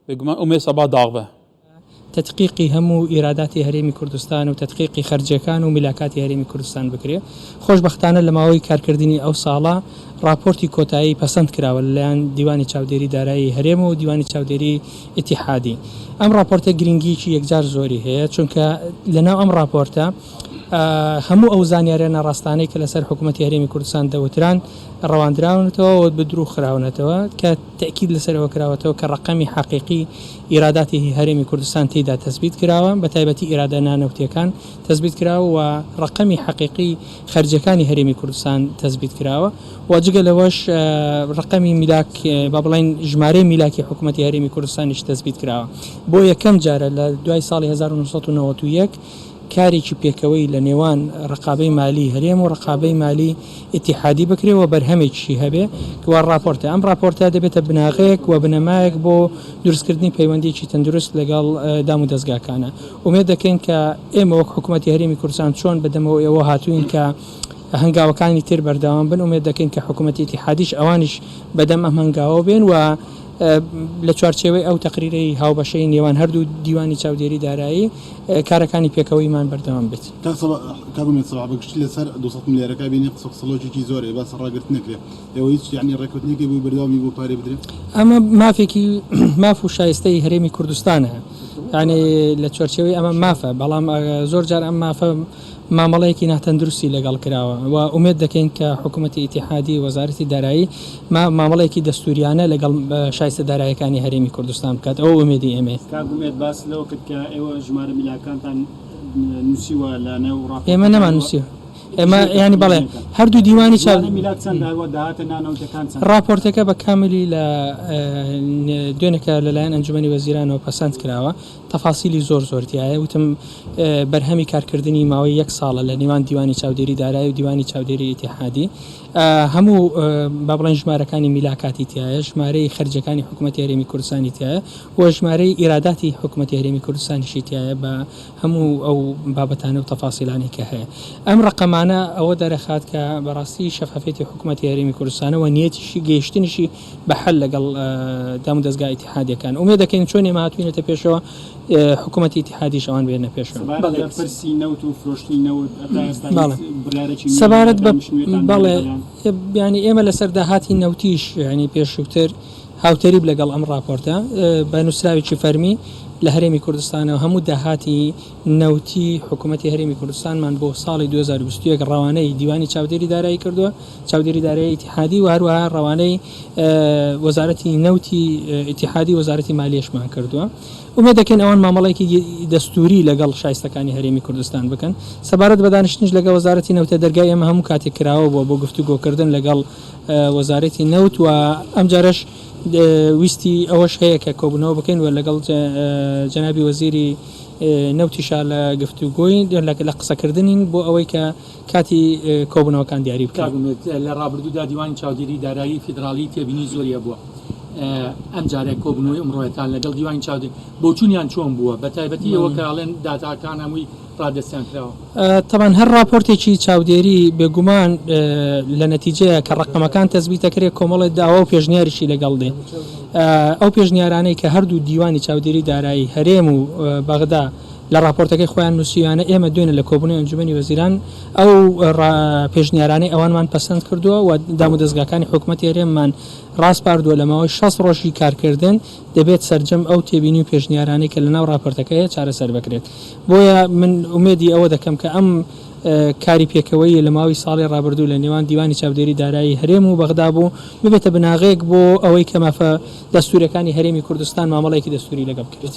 بێگومان ئومێ سەبا داغ بە تدقیقی هەموو ئیراداتی هەرێمی کوردستان و تدقیقی خەرجەکان و میلاکاتی هەرێمی کوردستان بکرێ. خۆشبەختانە لە ماوەی کارکردنی ئەو ساڵە راپۆرتی کۆتایی پەسەند کراوە لەلایەن دیوانی چاودێری دارایی هەرێم و دیوانی چاودێری ئیتیحادی. ئەم راپۆرتە گرنگیکی یەکجار زۆری هەیە، چونکە لەناو ئەم راپۆرتە هەموو ئەو زانیاریانە ڕاستانەی کە لەسەر حکوومەتی هەرێمی کوردستان دەوتران ڕەواندراونەتەوە بە دروغ خراونەتەوە کە تەکید لەسەرەوە کراوەتەوە کە ڕقەمی حەقیقی ئیراداتی هەرێمی کوردستان تێدا تەثبیت کراوە، بە تایبەتی ئیرادە نانەوتیەکان تەثبیت کراوە و ڕقەمی حەقیقی خەرجەکانی هەرێمی کوردستان تەثبیت کراوە و جگە لەوەش ڕقەمی میلاک با بڵین ژمارەی میلاکی حکوومەتی هەرێمی کوردستانیش تەثبیت کراوە. بۆ یەکەم جارە لە دوای ساڵی 1991 کارێکی پێکەوەی لە نێوان ڕقابەی مالی هەرێم و ڕقابەی مالی ئیتیحادی بکرێەوە بەرهەمێکی هەبێ کەوا راپۆرتە. ئەم راپۆرتە دەبێتە بناغەیەک و بنەمایەک بۆ دروستکردنی پەیوەندیکی تەندروست لەگەڵ دام و دەستگاکانە. ئومێد دەکەین کە ئێمە وەک حکوومەتی هەرێمی کوردستان چۆن بەدەمەوە ئێوە هاتوین کە هەنگاوەکانی تر بەردەوام بن، ئومێد دەکەین کە حکوومەتی ئیتیحادیش ئەوانیش بەدەم ئەم هەنگاوە بێن و لە چوارچێوەی ئەو تەقریرەی هاوبەشەی نێوان هەردوو دیوانی چاودێری دارایی کارەکانی پێکەوەیمان بەردەوام بێت. کاگومێت سەبا بەگشتی لەسەر 200 ملیارەکە بینی قسەڵۆژێکی زۆرە باس ڕاگرت نەکرێت ئێوە هیچ یعنی ڕێکوتنێکی بوو بەردەوامی بۆ پارێ بدرێت. ئەمە مافێکی ماف و شایستەی هەرێمی کوردستانە، یعنی لە چوارچێوەی ئەمە مافە، بەڵام زۆر جار ئەم مافە مامەڵەیەکی ناتەندروستی لەگەڵ کراوە و ئومێد دەکەین کە حکوومەتی ئیتیحادی وەزارەتی دارایی مامەڵەیەکی دەستوریانە لەگەڵ شایستە دارایەکانی هەرێمی کوردستان بکات. ئەو ئومێدی ئێمە کاگومێت باس لەوە کرد کە ئێوە ژمارە میلاکانتان نووسیوە لە نێو ڕاپۆرت ئێمە نەمان نووسیوە، ئێمە ینی بەڵێ هەردوو دیوانی راپۆرتەکە بە کاملی لە دوێنێکە لەلایەن ئەنجومەنی وەزیرانەوە پەسەند کراوە، تەفاسیلی زۆر زۆرتیایە. وتم بەرهەمی کارکردنی ماوەی یەک ساڵە لە نێوان دیوانی چاودێری دارایی و دیوانی چاودێری ئیتیحادی هەموو با بڵێن ژمارەکانی میلاکاتی تایە، ژمارەی خەرجەکانی حکوومەتی هەرێمی کوردستانی تایە و ژمارەی ئیراداتی حکوومەتی هەرێمی کوردستانیشی تایە بە هەموو ئەو بابەتانە و تەفاسیلانی کە هەیە. ئەم ڕقەمانە ئەوە دەرەخات کە بەڕاستی شەفافێتی حکوومەتی هەرێمی کوردستانەوە نیەتیشی گەیشتنیشی بە حەل لەگەڵ دام و دەستگای ئیتیحادیەکان. ئومێد دەکەین چۆن ئێمە هاتووینەتە پێشەوە حکوومەتی ئیتیحادیش ئەوان بێنە پێشەوە. سەبارەت بە بەڵێ ینی ئێمە لەسەر داهاتی نەوتیش ینی پێشووتر هاوتەریب لەگەڵ ئەم راپۆرتە بە نووسراوێکی فەرمی لە هەرێمی کوردستانەوە هەموو داهاتی نەوتی حکوومەتی هەرێمی کوردستانمان بۆ ساڵی 2021 ڕەوانەی دیوانی چاودێری دارایی کردووە، چاودێری دارایی ئیتیحادی و هەروەها ڕەوانەی وەزارەتی نەوتی ئیتیحادی وەزارەتی مالیەشمان کردووە. ئومێد دەکەین ئەوان مامەڵەیەکی دەستوری لەگەڵ شایستەکانی هەرێمی کوردستان بکەن. سەبارەت بە دانیشتنیش لەگەڵ وەزارەتی نەوتە دەرگای ئێمە هەموو کاتێک کراوە بۆ گفتوگۆکردن لەگەڵ وەزارەتی نەوت و ئەم جارش ویستی ئەوەش هەیە کە کۆبوونەوە بکەین و لەگەڵ جەنابی وەزیری نەوتیشا لە گفتوگۆی لە قسەکردنین بۆ ئەوەی کە کاتی کۆبوونەوەکان دیاری بکات. لە ڕابردوودا دیوانی چاودێری دارایی فیدرالی تێبینی زۆریە بووە. ئەم جارێک کۆبوونەوەی ئەمڕۆیەتان لەگەڵ دیوانی چاودێر بۆچوونیان چۆن بووە بە تایبەتی ئەوە کە ئاڵێن داتاکان هەمووی ڕادەستیان کراوە. تەبەن هەر راپۆرتێکی چاودێری بێگومان لە نەتیجەیە کە ڕقەمەکان تەثبیتەکرێت کۆمەڵێک داوا و پێشنیاریشی لەگەڵ دێ. ئەو پێشنیارانەی کە هەردوو دیوانی چاودێری دارایی هەرێم و بەغدا لە راپۆرتەکەی خۆیان نووسیوانە ئێمە دوێنە لە کۆبوونەوەی ئەنجومەنی وەزیران ئەو پێشنیارانەی ئەوانمان پەسەند کردووە و دام و دەستگاکانی حکوومەتی هەرێممان ڕاستپاردووە لە ماوەی 6 ڕۆژی کارکردن دەبێت سەرجەم ئەو تێبینی و پێشنیارانەی کە لەناو راپۆرتەکەیە چارەسەر بکرێت. بۆیە من ئومێدی ئەوە دەکەم کە ئەم کاری پێکەوەی لە ماوەی ساڵی ڕابردوو لە نێوان دیوانی چاودێری دارایی هەرێم و بەغدا بوو ببێتە بناغەیەک بۆ ئەوەی کە مافە دەستوورەکانی هەرێمی کوردستان مامەڵەیەکی دەستوری لەگەڵ بکرێت.